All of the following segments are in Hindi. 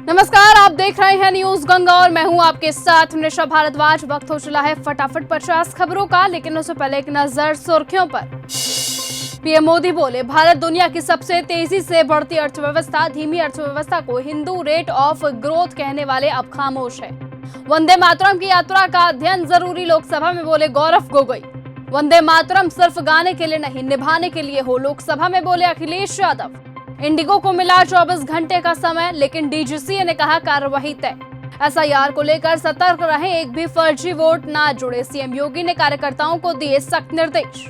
नमस्कार, आप देख रहे हैं न्यूज गंगा और मैं हूं आपके साथ निशा भारद्वाज। वक्त हो चला है फटाफट 50 खबरों का, लेकिन उससे पहले एक नजर सुर्खियों पर। पीएम मोदी बोले, भारत दुनिया की सबसे तेजी से बढ़ती अर्थव्यवस्था, धीमी अर्थव्यवस्था को हिंदू रेट ऑफ ग्रोथ कहने वाले अब खामोश है। वंदे मातरम की यात्रा का अध्ययन जरूरी, लोकसभा में बोले गौरव गोगोई। वंदे मातरम सिर्फ गाने के लिए नहीं, निभाने के लिए हो, लोकसभा में बोले अखिलेश यादव। इंडिगो को मिला 24 घंटे का समय, लेकिन डीजीसीए ने कहा कार्रवाई तय। एसआईआर को लेकर सतर्क रहें, एक भी फर्जी वोट ना जुड़े, सीएम योगी ने कार्यकर्ताओं को दिए सख्त निर्देश।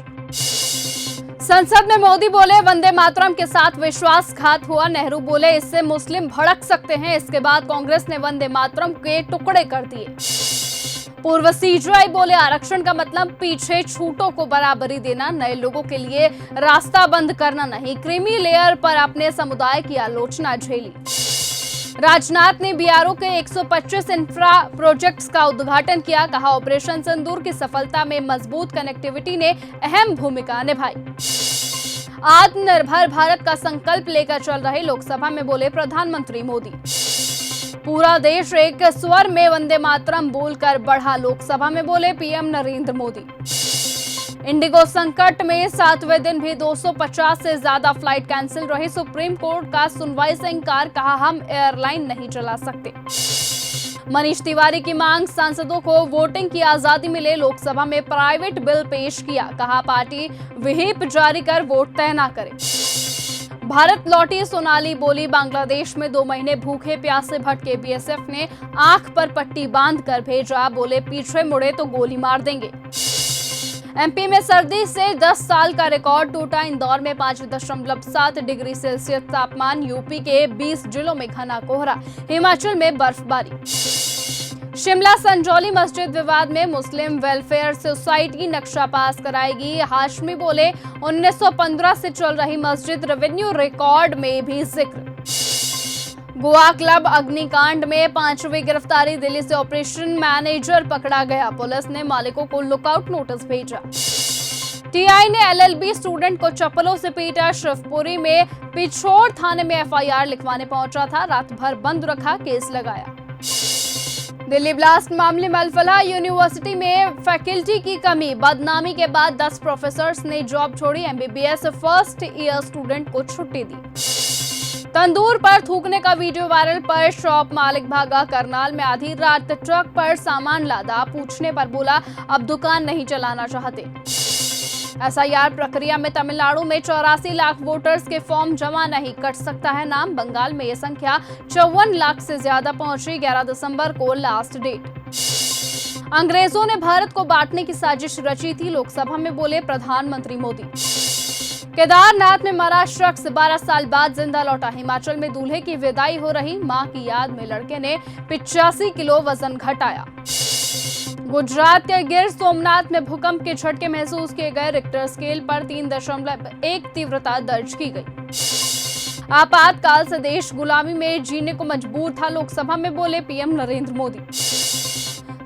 संसद में मोदी बोले, वंदे मातरम के साथ विश्वासघात हुआ। नेहरू बोले, इससे मुस्लिम भड़क सकते हैं। इसके बाद कांग्रेस ने वंदे मातरम के टुकड़े कर दिए। पूर्व सीजीआई बोले, आरक्षण का मतलब पीछे छूटों को बराबरी देना, नए लोगों के लिए रास्ता बंद करना नहीं। क्रीमी लेयर पर अपने समुदाय की आलोचना झेली। राजनाथ ने बीआरओ के 125 इंफ्रा प्रोजेक्ट्स का उद्घाटन किया, कहा ऑपरेशन सिंदूर की सफलता में मजबूत कनेक्टिविटी ने अहम भूमिका निभाई। आत्मनिर्भर भारत का संकल्प लेकर चल रहे, लोकसभा में बोले प्रधानमंत्री मोदी। पूरा देश एक स्वर में वंदे मातरम बोलकर बढ़ा, लोकसभा में बोले पीएम नरेंद्र मोदी। इंडिगो संकट में 7वें दिन भी 250 से ज्यादा फ्लाइट कैंसिल रही। सुप्रीम कोर्ट का सुनवाई से इंकार, कहा हम एयरलाइन नहीं चला सकते। मनीष तिवारी की मांग, सांसदों को वोटिंग की आजादी मिले, लोकसभा में प्राइवेट बिल पेश किया, कहा पार्टी व्हिप जारी कर वोट तय न करे। भारत लौटी सोनाली बोली, बांग्लादेश में 2 महीने भूखे प्यासे भटके, बीएसएफ ने आंख पर पट्टी बांधकर भेजा, बोले पीछे मुड़े तो गोली मार देंगे। एमपी में सर्दी से 10 साल का रिकॉर्ड टूटा, इंदौर में 5.7 डिग्री सेल्सियस तापमान, यूपी के 20 जिलों में घना कोहरा, हिमाचल में बर्फबारी। शिमला संजौली मस्जिद विवाद में मुस्लिम वेलफेयर सोसाइटी नक्शा पास कराएगी, हाशमी बोले 1915 से चल रही मस्जिद, रेवेन्यू रिकॉर्ड में भी जिक्र। गोवा क्लब अग्निकांड में 5वीं गिरफ्तारी, दिल्ली से ऑपरेशन मैनेजर पकड़ा गया, पुलिस ने मालिकों को लुकआउट नोटिस भेजा। टीआई ने एलएलबी स्टूडेंट को चप्पलों से पीटा, शिवपुरी में पिछोर थाने में एफआईआर लिखवाने पहुंचा था, रात भर बंद रखा, केस लगाया। दिल्ली ब्लास्ट मामले में अल-फलाह यूनिवर्सिटी में फैकल्टी की कमी, बदनामी के बाद 10 प्रोफेसर्स ने जॉब छोड़ी, एमबीबीएस फर्स्ट ईयर स्टूडेंट को छुट्टी दी। तंदूर पर थूकने का वीडियो वायरल, पर शॉप मालिक भागा, करनाल में आधी रात ट्रक पर सामान लादा, पूछने पर बोला अब दुकान नहीं चलाना चाहते। एसआईआर प्रक्रिया में तमिलनाडु में 84 लाख वोटर्स के फॉर्म जमा नहीं, कट सकता है नाम, बंगाल में यह संख्या 54 लाख से ज्यादा पहुंची, 11 दिसंबर को लास्ट डेट। अंग्रेजों ने भारत को बांटने की साजिश रची थी, लोकसभा में बोले प्रधानमंत्री मोदी। केदारनाथ में मरा शख्स 12 साल बाद जिंदा लौटा, हिमाचल में दूल्हे की विदाई हो रही, मां की याद में लड़के ने 85 किलो वजन घटाया। गुजरात के गिर सोमनाथ में भूकंप के झटके महसूस किए गए, रिक्टर स्केल पर 3.1 तीव्रता दर्ज की गई। आपातकाल से देश गुलामी में जीने को मजबूर था, लोकसभा में बोले PM Narendra Modi.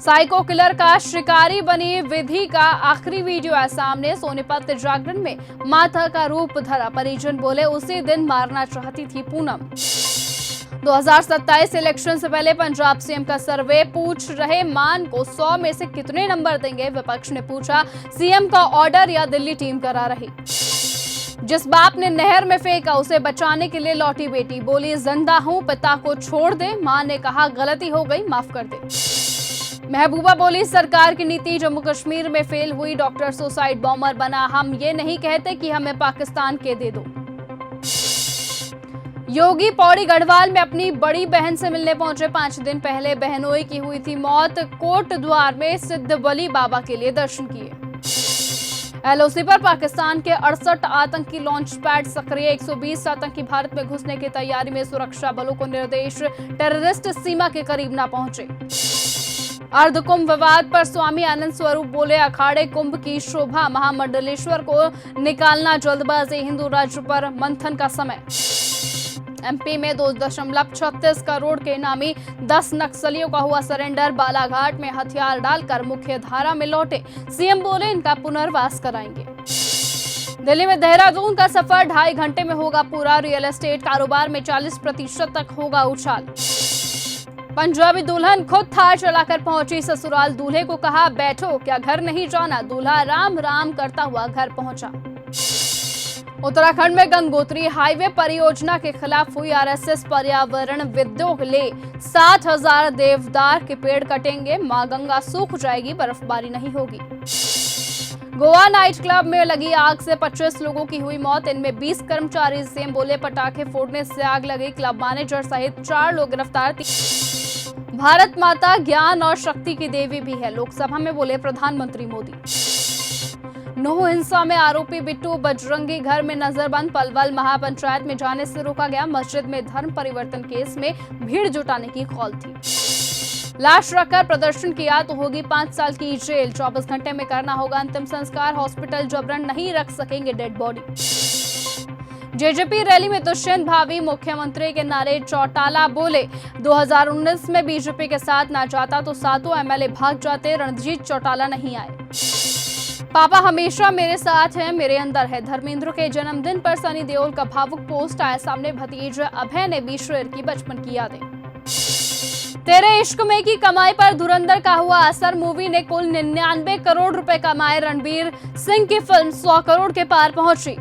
Psycho killer का शिकारी बनी विधि का आखिरी वीडियो है सामने, सोनीपत जागरण में माता का रूप धरा, परिजन बोले उसी दिन मारना चाहती थी पूनम। 2027 इलेक्शन से पहले पंजाब सीएम का सर्वे, पूछ रहे मान को 100 में से कितने नंबर देंगे, विपक्ष ने पूछा, सीएम का ऑर्डर या दिल्ली टीम करा रही। जिस बाप ने नहर में फेंका उसे बचाने के लिए लौटी बेटी, बोली जिंदा हूं, पिता को छोड़ दे, मां ने कहा गलती हो गई, माफ कर दे। महबूबा बोली सरकार की नीति जम्मू कश्मीर में फेल हुई, डॉक्टर सुसाइड बॉम्बर बना, हम ये नहीं कहते कि हमें पाकिस्तान के दे दो। योगी पौड़ी गढ़वाल में अपनी बड़ी बहन से मिलने पहुंचे, 5 दिन पहले बहनोई की हुई थी मौत, कोट द्वार में सिद्ध बली बाबा के लिए दर्शन किए। एलओसी पर पाकिस्तान के 68 आतंकी लॉन्च पैड सक्रिय, 120 आतंकी भारत में घुसने की तैयारी में, सुरक्षा बलों को निर्देश, टेररिस्ट सीमा के करीब न पहुंचे। अर्धकुंभ विवाद पर स्वामी आनंद स्वरूप बोले अखाड़े कुंभ की शोभा, महामंडलेश्वर को निकालना जल्दबाजी, हिंदू राज्य पर मंथन का समय। एमपी में 2.36 करोड़ के इनामी 10 नक्सलियों का हुआ सरेंडर, बालाघाट में हथियार डालकर मुख्य धारा में लौटे, सीएम बोले इनका पुनर्वास कराएंगे। दिल्ली में देहरादून का सफर 2.5 घंटे में होगा पूरा। रियल एस्टेट कारोबार में 40% तक होगा उछाल। पंजाबी दुल्हन खुद थार चलाकर पहुंची ससुराल। दूल्हे को कहा बैठो, क्या घर नहीं जाना। दूल्हा राम राम करता हुआ घर पहुंचा। उत्तराखंड में गंगोत्री हाईवे परियोजना के खिलाफ हुई आरएसएस पर्यावरण विदों ले 60,000 देवदार के पेड़ कटेंगे। मां गंगा सूख जाएगी, बर्फबारी नहीं होगी। गोवा नाइट क्लब में लगी आग से 25 लोगों की हुई मौत, इनमें 20 कर्मचारी। सीएम बोले पटाखे फोड़ने से आग लगी। क्लब मैनेजर सहित 4 लोग गिरफ्तार। भारत माता ज्ञान और शक्ति की देवी भी है, लोकसभा में बोले प्रधानमंत्री मोदी। नोह हिंसा में आरोपी बिट्टू बजरंगी घर में नजरबंद। पलवल महापंचायत में जाने से रोका गया। मस्जिद में धर्म परिवर्तन केस में भीड़ जुटाने की कॉल थी। लाश रखकर प्रदर्शन किया तो होगी 5 साल की जेल। 24 घंटे में करना होगा अंतिम संस्कार। हॉस्पिटल जबरन नहीं रख सकेंगे डेड बॉडी। जेजेपी रैली में दुष्यंत भावी मुख्यमंत्री के नारे। चौटाला बोले 2019 में बीजेपी के साथ ना जाता तो 7 एमएलए भाग जाते। रणजीत चौटाला नहीं आए। पापा हमेशा मेरे साथ हैं, मेरे अंदर है। धर्मेंद्र के जन्मदिन पर सनी देओल का भावुक पोस्ट आया सामने। भतीजे अभय ने भी शेयर की बचपन की यादें। तेरे इश्क में की कमाई पर धुरंधर का हुआ असर। मूवी ने कुल 99 करोड़ रुपए कमाए। रणवीर सिंह की फिल्म 100 करोड़ के पार पहुंची।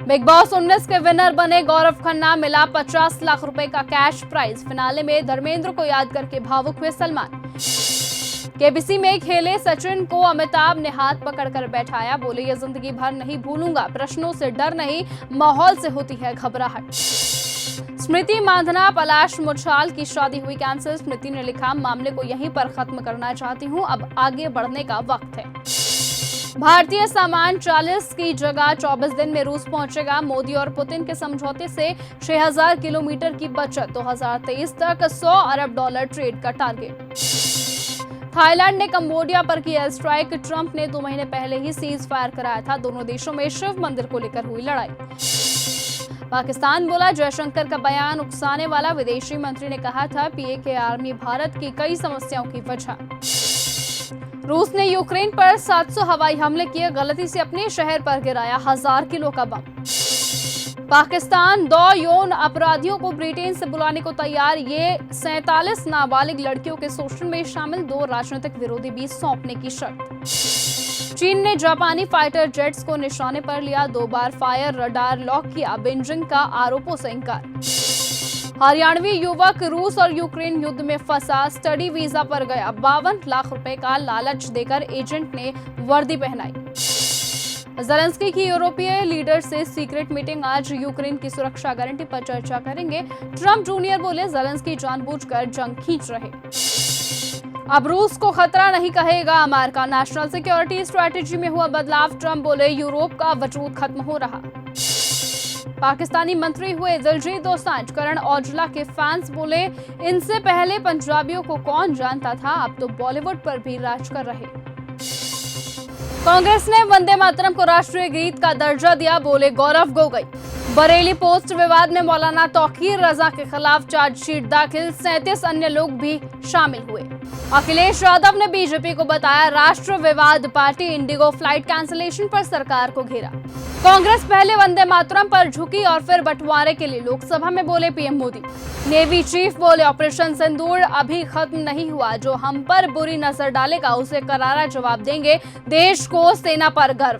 बिग बॉस 19 के विनर बने गौरव खन्ना। मिला 50 लाख रुपए का कैश प्राइज। फिनाले में धर्मेंद्र को याद करके भावुक हुए सलमान। केबीसी में खेले सचिन को अमिताभ ने हाथ पकड़कर बैठाया। बोले ये जिंदगी भर नहीं भूलूंगा। प्रश्नों से डर नहीं, माहौल से होती है घबराहट। स्मृति मांधाना पलाश मुछाल की शादी हुई कैंसिल। स्मृति ने लिखा मामले को यहीं पर खत्म करना चाहती हूं, अब आगे बढ़ने का वक्त है। भारतीय सामान 40 की जगह 24 दिन में रूस पहुंचेगा। मोदी और पुतिन के समझौते से 6000 किलोमीटर की बचत। 2023 तक $100 अरब ट्रेड का टारगेट। थाईलैंड ने कंबोडिया पर किया एयर स्ट्राइक। ट्रंप ने 2 महीने पहले ही सीज फायर कराया था। दोनों देशों में शिव मंदिर को लेकर हुई लड़ाई। पाकिस्तान बोला जयशंकर का बयान उकसाने वाला। विदेशी मंत्री ने कहा था पीएके आर्मी भारत की कई समस्याओं की वजह। रूस ने यूक्रेन पर 700 हवाई हमले किए। गलती से अपने शहर पर गिराया 1000 किलो का बम। पाकिस्तान 2 यौन अपराधियों को ब्रिटेन से बुलाने को तैयार। ये 47 नाबालिग लड़कियों के शोषण में शामिल 2 राजनीतिक विरोधी भी सौंपने की शर्त। चीन ने जापानी फाइटर जेट्स को निशाने पर लिया। 2 बार फायर रडार लॉक किया। बीजिंग का आरोपों से इंकार। हरियाणवी युवक रूस और यूक्रेन युद्ध में फंसा। स्टडी वीजा पर गया। 52 लाख रुपए का लालच देकर एजेंट ने वर्दी पहनाई। ज़ेलेंस्की की यूरोपीय लीडर से सीक्रेट मीटिंग। आज यूक्रेन की सुरक्षा गारंटी पर चर्चा करेंगे। ट्रंप जूनियर बोले ज़ेलेंस्की जानबूझकर जंग खींच रहे। अब रूस को खतरा नहीं कहेगा अमेरिका। नेशनल सिक्योरिटी स्ट्रैटेजी में हुआ बदलाव। ट्रंप बोले यूरोप का वजूद खत्म हो रहा। पाकिस्तानी मंत्री हुए दिलजीत दोसांझ। करण औजला के फैंस बोले इनसे पहले पंजाबियों को कौन जानता था, अब तो बॉलीवुड पर भी राज कर रहे। कांग्रेस ने वंदे मातरम को राष्ट्रीय गीत का दर्जा दिया। बोले गौरव गोगोई। बरेली पोस्ट विवाद में मौलाना तौकीर रजा के खिलाफ चार्जशीट दाखिल। 37 अन्य लोग भी शामिल हुए। अखिलेश यादव ने बीजेपी को बताया राष्ट्र विवाद पार्टी। इंडिगो फ्लाइट कैंसिलेशन पर सरकार को घेरा। कांग्रेस पहले वंदे मातरम पर झुकी और फिर बंटवारे के लिए लोकसभा में बोले पीएम मोदी। नेवी चीफ बोले ऑपरेशन सिंदूर अभी खत्म नहीं हुआ। जो हम पर बुरी नजर डालेगा उसे करारा जवाब देंगे। देश को सेना पर गर्व।